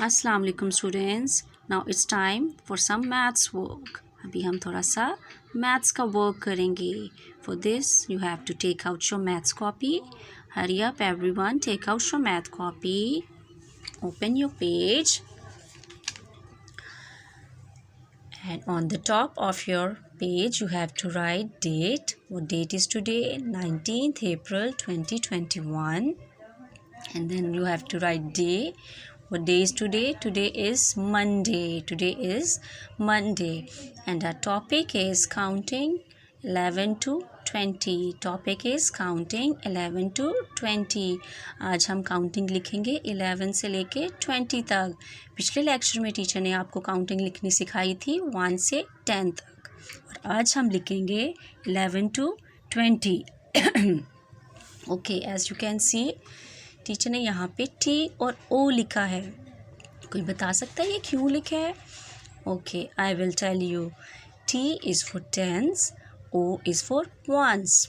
अस्सलाम वालेकुम students, now it's time for some maths work. अभी हम थोड़ा सा मैथ्स का वर्क करेंगे। For this you have to take out your maths copy. Hurry up everyone, take out your math copy, open your page and on the top of your page you have to write date. What date is today? 19th April 2021. And then you have to write day. What day is today? Today is Monday. Today is Monday. And our topic is counting 11 to 20. Topic is counting 11 to 20. आज हम counting लिखेंगे 11 से लेके 20 तक। पिछले lecture में teacher ने आपको काउंटिंग लिखनी सिखाई थी 1 से 10 तक, और आज हम लिखेंगे 11 to 20. Okay, as you can see teacher ने यहाँ पे टी और ओ लिखा है। कोई बता सकता है ये क्यों लिखा है? Okay, I will tell you. T is for tens, O is for ones.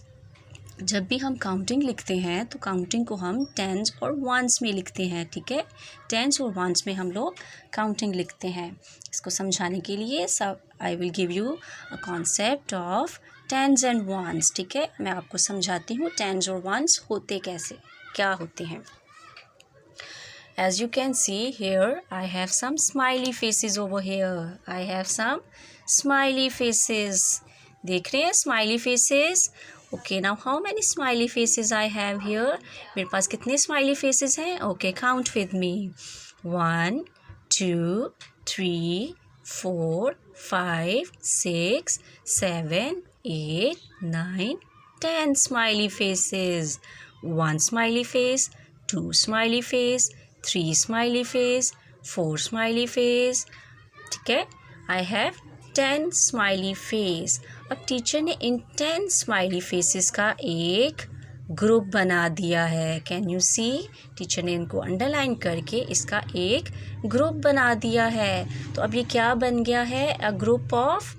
जब भी हम काउंटिंग लिखते हैं तो काउंटिंग को हम टेंस और वंस में लिखते हैं, ठीक है। टेंस और वंस में हम लोग काउंटिंग लिखते हैं। इसको समझाने के लिए सब I will give you a concept of tens and ones, ठीक है। मैं आपको समझाती हूँ टेंस और वंस होते कैसे, क्या होते हैं। As you can see here, I have some smiley faces over here. I have some smiley faces. देख रहे हैं smiley faces? Okay, now how many smiley faces I have here? मेरे पास कितने smiley faces हैं? Okay, count with me. 1, 2, 3, 4, 5, 6, 7, 8, 9, 10 smiley faces. 1 smiley face, 2 smiley face, 3 smiley face, 4 smiley face, ठीक है। I have 10 smiley face. अब teacher ने इन 10 smiley faces का एक group बना दिया है। Can you see? टीचर ने इनको अंडरलाइन करके इसका एक ग्रुप बना दिया है। तो अब ये क्या बन गया है? अ group of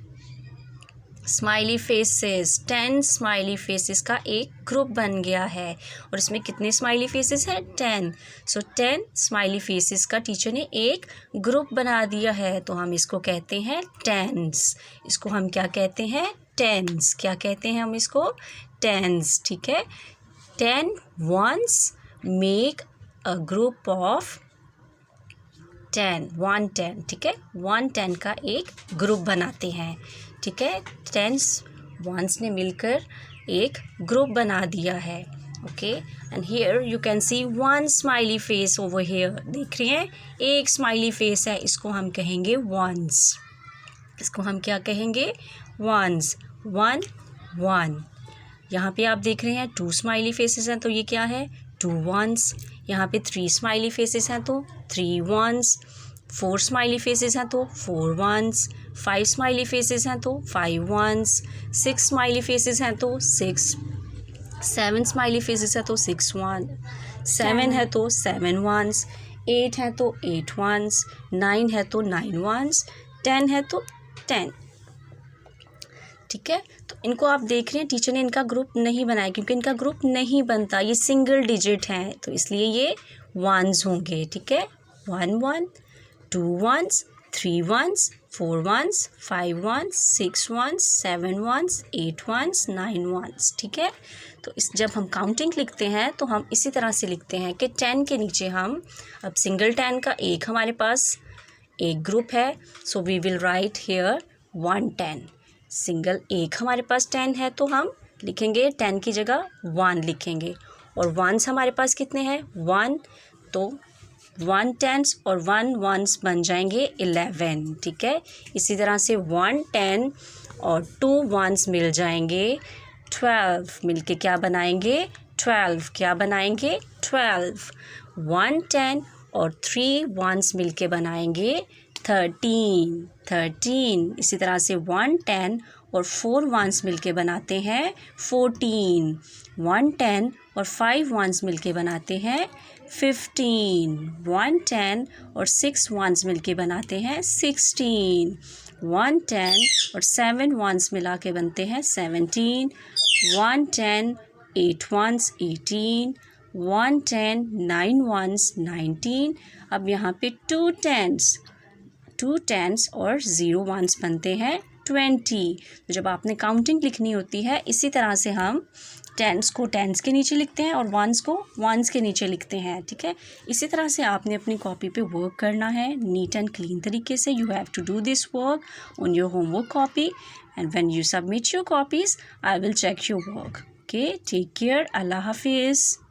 smiley faces. 10 smiley faces का एक ग्रुप बन गया है। और इसमें कितने स्माइली फेसेस हैं? 10। सो 10 स्माइली फेसेस का टीचर ने एक ग्रुप बना दिया है, तो हम इसको कहते हैं टेंस। इसको हम क्या कहते हैं? टेंस। क्या कहते हैं हम इसको? टेंस, ठीक है। 10 ones make a group of 10, 1 10, ठीक है। 1 10 का एक ग्रुप बनाते हैं, ठीक है। 10 वंस ने मिलकर एक ग्रुप बना दिया है। Okay, and here you can C 1 smiley face over here. देख रहे हैं, एक स्माइली फेस है, इसको हम कहेंगे वंस। इसको हम क्या कहेंगे? वंस। 1 1। यहाँ पे आप देख रहे हैं 2 स्माइली फेसेस हैं, तो ये क्या है? 2 वंस। यहाँ पे 3 स्माइली फेसेस हैं तो 3 वंस। 4 स्माइली फेसेस हैं तो 4 वंस। 5 स्माइली फेसेस हैं तो 5 वंस। 6 स्माइली फेसेस हैं तो 6। 7 स्माइली फेसेस हैं तो 6 वन। 7 है तो 7 वंस। 8 है तो 8 वंस। 9 है तो 9 वंस। 10 है तो 10, ठीक है। तो इनको आप देख रहे हैं टीचर ने इनका ग्रुप नहीं बनाया, क्योंकि इनका ग्रुप नहीं बनता, ये सिंगल डिजिट हैं, तो इसलिए ये वंस होंगे, ठीक है। 1 1, 2 ones, 3 ones, 4 ones, 5 ones, 6 ones, 7 ones, 8 ones, 9 ones, ठीक है। तो इस जब हम काउंटिंग लिखते हैं तो हम इसी तरह से लिखते हैं कि 10 के नीचे हम अब सिंगल 10 का एक हमारे पास एक ग्रुप है, so we will write here 1 10। Single एक हमारे पास 10 है तो हम लिखेंगे 10 की जगह 1 लिखेंगे। और वंस हमारे पास कितने हैं? 1, तो 1 10 और 1 वंस बन जाएंगे 11, ठीक है। इसी तरह से 1 10 और 2 वंस मिल जाएंगे 12, मिलके क्या बनाएंगे? 12। क्या बनाएंगे? 12। 1 10 और 3 वंस मिलके बनाएंगे 13 13। इसी तरह से 1 10 और 4 वंस मिलके बनाते हैं 14। 1 10 और 5 वंस मिलके बनाते हैं 15। 1 10 और 6 वंस मिलके बनाते हैं 16। 1 10 और 7 वंस मिला के बनते हैं 17। 1 10 8 वंस 18। 1 10, 9 ones 19. अब यहाँ पे 2 10s और 0 ones बनते हैं 20. तो जब आपने काउंटिंग लिखनी होती है इसी तरह से हम टेंस को टेंस के नीचे लिखते हैं और वंस को वंस के नीचे लिखते हैं, ठीक है। इसी तरह से आपने अपनी कॉपी पे वर्क करना है नीट एंड क्लीन तरीके से. You have to do this work on your homework copy and when you submit your copies I will check your work. Okay, take care. अल्लाह हाफिज़.